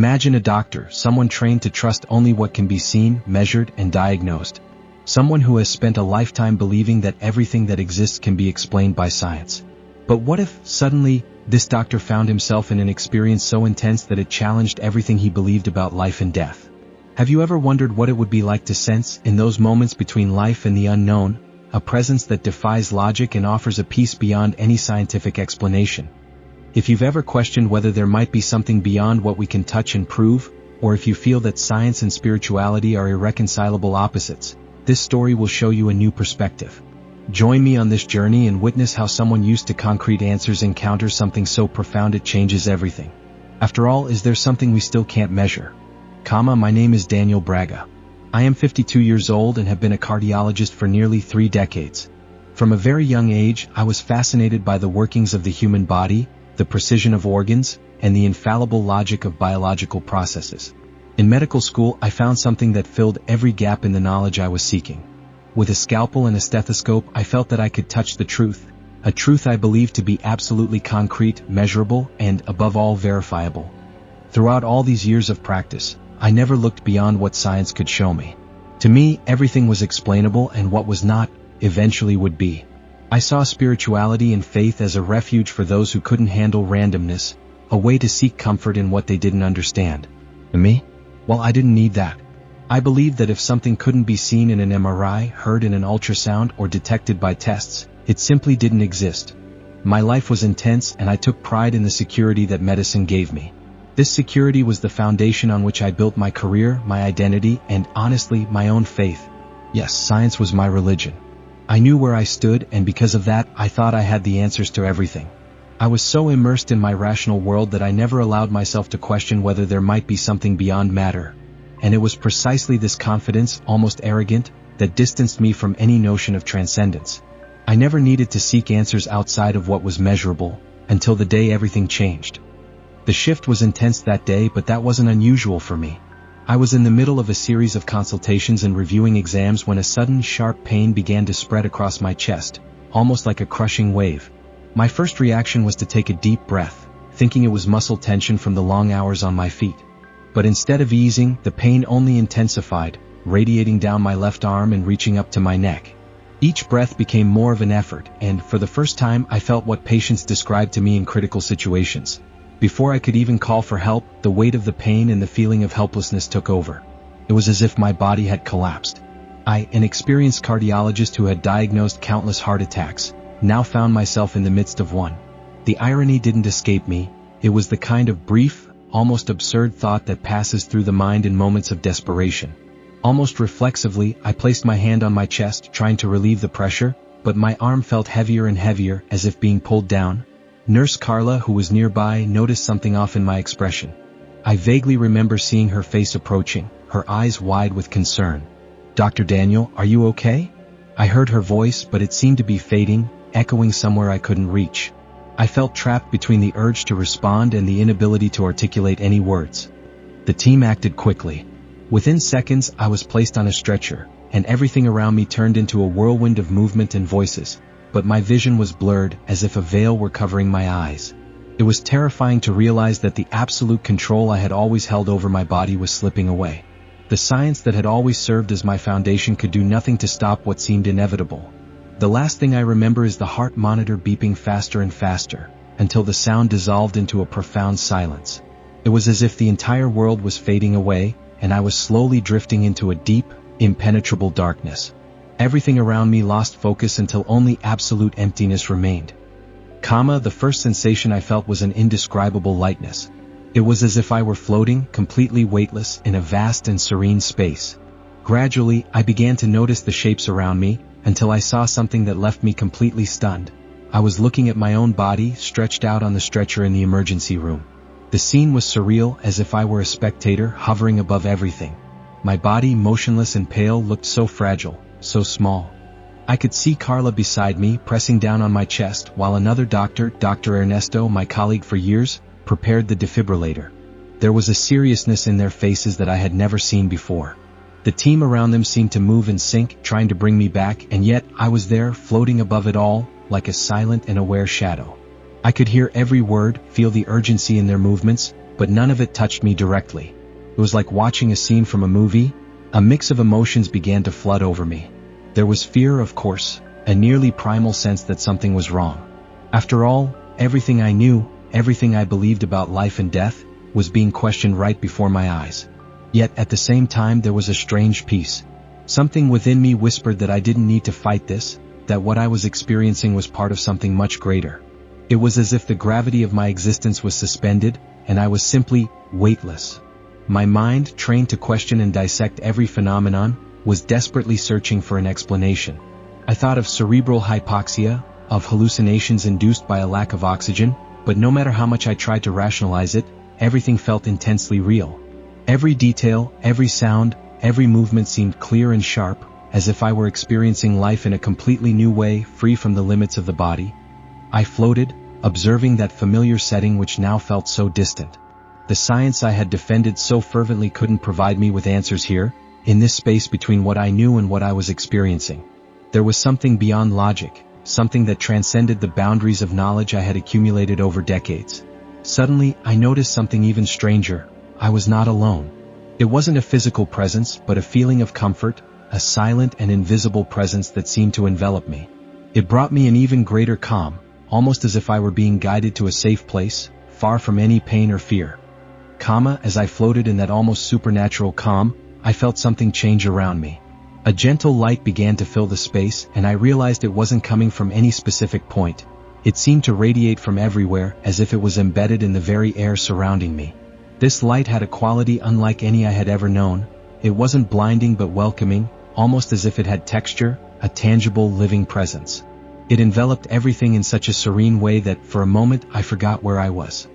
Imagine a doctor, someone trained to trust only what can be seen, measured, and diagnosed. Someone who has spent a lifetime believing that everything that exists can be explained by science. But what if, suddenly, this doctor found himself in an experience so intense that it challenged everything he believed about life and death? Have you ever wondered what it would be like to sense, in those moments between life and the unknown, a presence that defies logic and offers a peace beyond any scientific explanation? If you've ever questioned whether there might be something beyond what we can touch and prove, or if you feel that science and spirituality are irreconcilable opposites, this story will show you a new perspective. Join me on this journey and witness how someone used to concrete answers encounters something so profound it changes everything. After all, is there something we still can't measure? My name is Daniel Braga. I am 52 years old and have been a cardiologist for nearly 3 decades. From a very young age, I was fascinated by the workings of the human body, the precision of organs, and the infallible logic of biological processes. In medical school, I found something that filled every gap in the knowledge I was seeking. With a scalpel and a stethoscope, I felt that I could touch the truth, a truth I believed to be absolutely concrete, measurable, and, above all, verifiable. Throughout all these years of practice, I never looked beyond what science could show me. To me, everything was explainable, and what was not, eventually would be. I saw spirituality and faith as a refuge for those who couldn't handle randomness, a way to seek comfort in what they didn't understand. And me? Well, I didn't need that. I believed that if something couldn't be seen in an MRI, heard in an ultrasound, or detected by tests, it simply didn't exist. My life was intense, and I took pride in the security that medicine gave me. This security was the foundation on which I built my career, my identity, and, honestly, my own faith. Yes, science was my religion. I knew where I stood, and because of that, I thought I had the answers to everything. I was so immersed in my rational world that I never allowed myself to question whether there might be something beyond matter. And it was precisely this confidence, almost arrogant, that distanced me from any notion of transcendence. I never needed to seek answers outside of what was measurable, until the day everything changed. The shift was intense that day, but that wasn't unusual for me. I was in the middle of a series of consultations and reviewing exams when a sudden sharp pain began to spread across my chest, almost like a crushing wave. My first reaction was to take a deep breath, thinking it was muscle tension from the long hours on my feet. But instead of easing, the pain only intensified, radiating down my left arm and reaching up to my neck. Each breath became more of an effort, and, for the first time, I felt what patients described to me in critical situations. Before I could even call for help, the weight of the pain and the feeling of helplessness took over. It was as if my body had collapsed. I, an experienced cardiologist who had diagnosed countless heart attacks, now found myself in the midst of one. The irony didn't escape me. It was the kind of brief, almost absurd thought that passes through the mind in moments of desperation. Almost reflexively, I placed my hand on my chest, trying to relieve the pressure, but my arm felt heavier and heavier, as if being pulled down. Nurse Carla, who was nearby, noticed something off in my expression. I vaguely remember seeing her face approaching, her eyes wide with concern. "Dr. Daniel, are you okay?" I heard her voice, but it seemed to be fading, echoing somewhere I couldn't reach. I felt trapped between the urge to respond and the inability to articulate any words. The team acted quickly. Within seconds, I was placed on a stretcher, and everything around me turned into a whirlwind of movement and voices. But my vision was blurred, as if a veil were covering my eyes. It was terrifying to realize that the absolute control I had always held over my body was slipping away. The science that had always served as my foundation could do nothing to stop what seemed inevitable. The last thing I remember is the heart monitor beeping faster and faster, until the sound dissolved into a profound silence. It was as if the entire world was fading away, and I was slowly drifting into a deep, impenetrable darkness. Everything around me lost focus until only absolute emptiness remained. The first sensation I felt was an indescribable lightness. It was as if I were floating, completely weightless, in a vast and serene space. Gradually, I began to notice the shapes around me, until I saw something that left me completely stunned. I was looking at my own body, stretched out on the stretcher in the emergency room. The scene was surreal, as if I were a spectator, hovering above everything. My body, motionless and pale, looked so fragile, so small. I could see Carla beside me, pressing down on my chest, while another doctor, Dr. Ernesto, my colleague for years, prepared the defibrillator. There was a seriousness in their faces that I had never seen before. The team around them seemed to move in sync, trying to bring me back, and yet I was there, floating above it all, like a silent and aware shadow. I could hear every word, feel the urgency in their movements, but none of it touched me directly. It was like watching a scene from a movie. A mix of emotions began to flood over me. There was fear, of course, a nearly primal sense that something was wrong. After all, everything I knew, everything I believed about life and death, was being questioned right before my eyes. Yet at the same time there was a strange peace. Something within me whispered that I didn't need to fight this, that what I was experiencing was part of something much greater. It was as if the gravity of my existence was suspended, and I was simply weightless. My mind, trained to question and dissect every phenomenon, was desperately searching for an explanation. I thought of cerebral hypoxia, of hallucinations induced by a lack of oxygen, but no matter how much I tried to rationalize it, everything felt intensely real. Every detail, every sound, every movement seemed clear and sharp, as if I were experiencing life in a completely new way, free from the limits of the body. I floated, observing that familiar setting which now felt so distant. The science I had defended so fervently couldn't provide me with answers here, in this space between what I knew and what I was experiencing. There was something beyond logic, something that transcended the boundaries of knowledge I had accumulated over decades. Suddenly, I noticed something even stranger. I was not alone. It wasn't a physical presence, but a feeling of comfort, a silent and invisible presence that seemed to envelop me. It brought me an even greater calm, almost as if I were being guided to a safe place, far from any pain or fear. As I floated in that almost supernatural calm, I felt something change around me. A gentle light began to fill the space, and I realized it wasn't coming from any specific point. It seemed to radiate from everywhere, as if it was embedded in the very air surrounding me. This light had a quality unlike any I had ever known. It wasn't blinding but welcoming, almost as if it had texture, a tangible, living presence. It enveloped everything in such a serene way that, for a moment, I forgot where I was.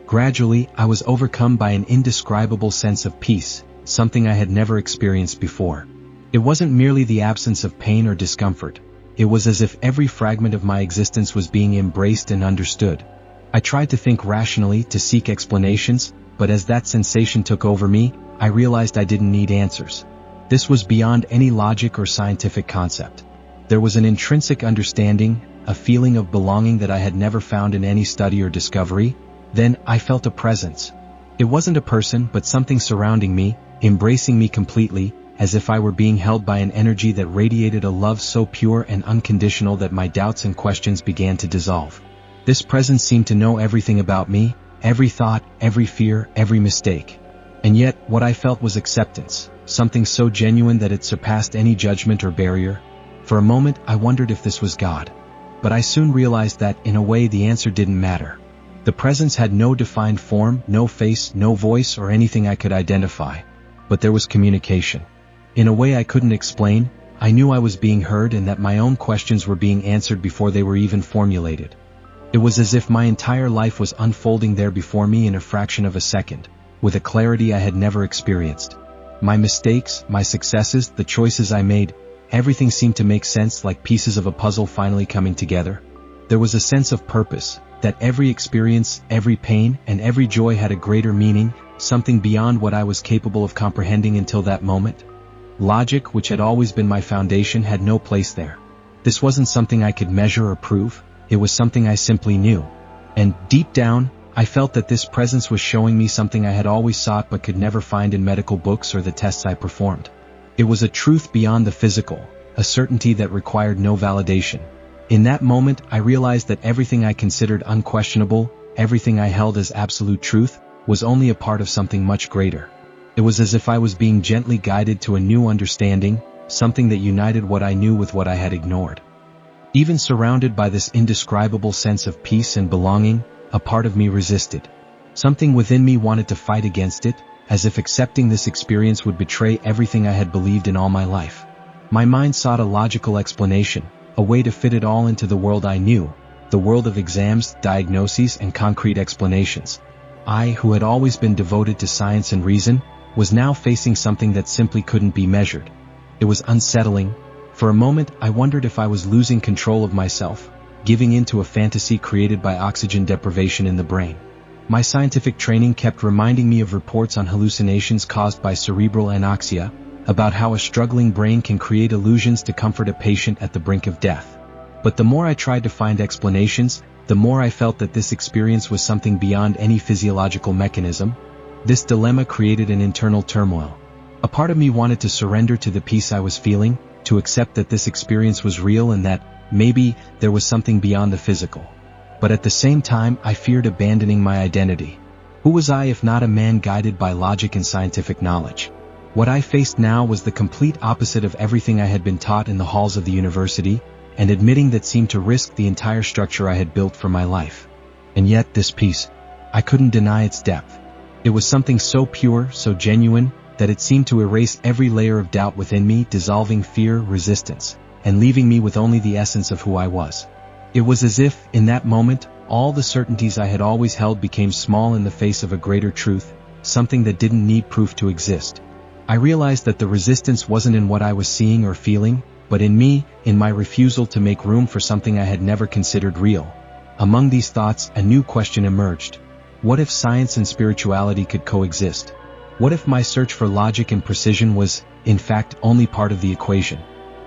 Gradually, I was overcome by an indescribable sense of peace, something I had never experienced before. It wasn't merely the absence of pain or discomfort. It was as if every fragment of my existence was being embraced and understood. I tried to think rationally, to seek explanations, but as that sensation took over me, I realized I didn't need answers. This was beyond any logic or scientific concept. There was an intrinsic understanding, a feeling of belonging that I had never found in any study or discovery. Then, I felt a presence. It wasn't a person, but something surrounding me, embracing me completely, as if I were being held by an energy that radiated a love so pure and unconditional that my doubts and questions began to dissolve. This presence seemed to know everything about me, every thought, every fear, every mistake. And yet, what I felt was acceptance, something so genuine that it surpassed any judgment or barrier. For a moment, I wondered if this was God. But I soon realized that, in a way, the answer didn't matter. The presence had no defined form, no face, no voice, or anything I could identify. But there was communication. In a way I couldn't explain, I knew I was being heard and that my own questions were being answered before they were even formulated. It was as if my entire life was unfolding there before me in a fraction of a second, with a clarity I had never experienced. My mistakes, my successes, the choices I made, everything seemed to make sense, like pieces of a puzzle finally coming together. There was a sense of purpose, that every experience, every pain, and every joy had a greater meaning, something beyond what I was capable of comprehending until that moment. Logic, which had always been my foundation, had no place there. This wasn't something I could measure or prove, it was something I simply knew. And, deep down, I felt that this presence was showing me something I had always sought but could never find in medical books or the tests I performed. It was a truth beyond the physical, a certainty that required no validation. In that moment, I realized that everything I considered unquestionable, everything I held as absolute truth, was only a part of something much greater. It was as if I was being gently guided to a new understanding, something that united what I knew with what I had ignored. Even surrounded by this indescribable sense of peace and belonging, a part of me resisted. Something within me wanted to fight against it, as if accepting this experience would betray everything I had believed in all my life. My mind sought a logical explanation, a way to fit it all into the world I knew, the world of exams, diagnoses, and concrete explanations. I, who had always been devoted to science and reason, was now facing something that simply couldn't be measured. It was unsettling. For a moment, I wondered if I was losing control of myself, giving in to a fantasy created by oxygen deprivation in the brain. My scientific training kept reminding me of reports on hallucinations caused by cerebral anoxia, about how a struggling brain can create illusions to comfort a patient at the brink of death. But the more I tried to find explanations, the more I felt that this experience was something beyond any physiological mechanism. This dilemma created an internal turmoil. A part of me wanted to surrender to the peace I was feeling, to accept that this experience was real and that, maybe, there was something beyond the physical. But at the same time, I feared abandoning my identity. Who was I if not a man guided by logic and scientific knowledge? What I faced now was the complete opposite of everything I had been taught in the halls of the university, and admitting that seemed to risk the entire structure I had built for my life. And yet this peace, I couldn't deny its depth. It was something so pure, so genuine, that it seemed to erase every layer of doubt within me, dissolving fear, resistance, and leaving me with only the essence of who I was. It was as if, in that moment, all the certainties I had always held became small in the face of a greater truth, something that didn't need proof to exist. I realized that the resistance wasn't in what I was seeing or feeling, but in me, in my refusal to make room for something I had never considered real. Among these thoughts, a new question emerged. What if science and spirituality could coexist? What if my search for logic and precision was, in fact, only part of the equation?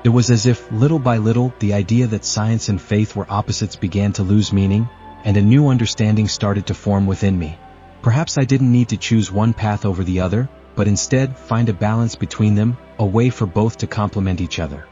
It was as if, little by little, the idea that science and faith were opposites began to lose meaning, and a new understanding started to form within me. Perhaps I didn't need to choose one path over the other, but instead find a balance between them, a way for both to complement each other.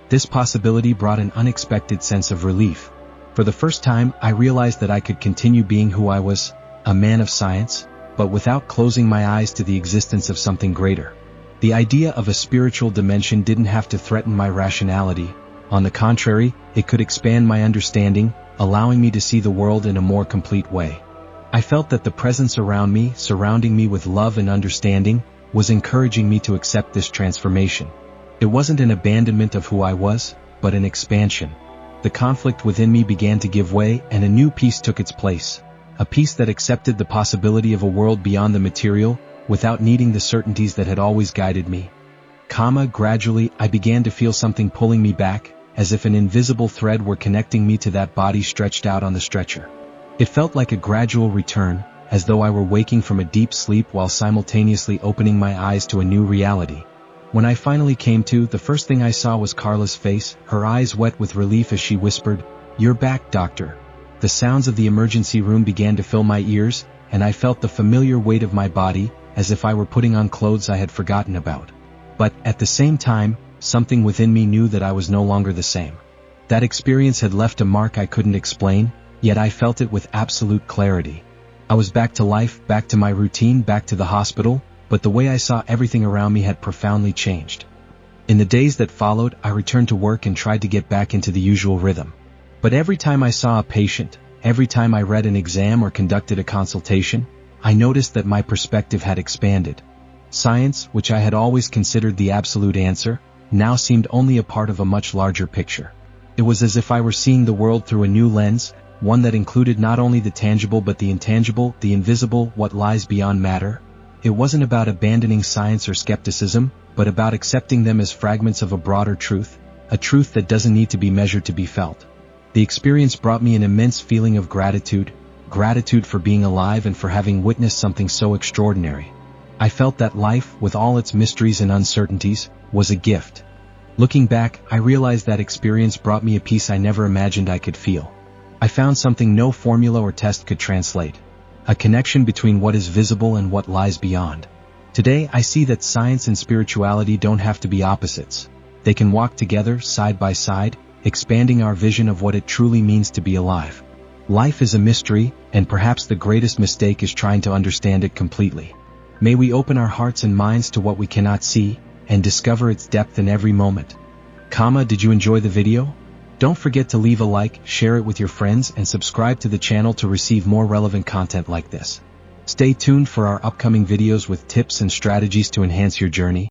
This possibility brought an unexpected sense of relief. For the first time, I realized that I could continue being who I was, a man of science, but without closing my eyes to the existence of something greater. The idea of a spiritual dimension didn't have to threaten my rationality. On the contrary, it could expand my understanding, allowing me to see the world in a more complete way. I felt that the presence around me, surrounding me with love and understanding, was encouraging me to accept this transformation. It wasn't an abandonment of who I was, but an expansion. The conflict within me began to give way, and a new peace took its place. A peace that accepted the possibility of a world beyond the material, without needing the certainties that had always guided me. Gradually, I began to feel something pulling me back, as if an invisible thread were connecting me to that body stretched out on the stretcher. It felt like a gradual return, as though I were waking from a deep sleep while simultaneously opening my eyes to a new reality. When I finally came to, the first thing I saw was Carla's face, her eyes wet with relief as she whispered, "You're back, doctor." The sounds of the emergency room began to fill my ears, and I felt the familiar weight of my body, as if I were putting on clothes I had forgotten about. But, at the same time, something within me knew that I was no longer the same. That experience had left a mark I couldn't explain, yet I felt it with absolute clarity. I was back to life, back to my routine, back to the hospital, but the way I saw everything around me had profoundly changed. In the days that followed, I returned to work and tried to get back into the usual rhythm. But every time I saw a patient, every time I read an exam or conducted a consultation, I noticed that my perspective had expanded. Science, which I had always considered the absolute answer, now seemed only a part of a much larger picture. It was as if I were seeing the world through a new lens, one that included not only the tangible but the intangible, the invisible, what lies beyond matter. It wasn't about abandoning science or skepticism, but about accepting them as fragments of a broader truth, a truth that doesn't need to be measured to be felt. The experience brought me an immense feeling of gratitude for being alive and for having witnessed something so extraordinary. I felt that life, with all its mysteries and uncertainties, was a gift. Looking back, I realized that experience brought me a peace I never imagined I could feel. I found something no formula or test could translate. A connection between what is visible and what lies beyond. Today, I see that science and spirituality don't have to be opposites. They can walk together, side by side, expanding our vision of what it truly means to be alive. Life is a mystery, and perhaps the greatest mistake is trying to understand it completely. May we open our hearts and minds to what we cannot see, and discover its depth in every moment. Did you enjoy the video? Don't forget to leave a like, share it with your friends, and subscribe to the channel to receive more relevant content like this. Stay tuned for our upcoming videos with tips and strategies to enhance your journey.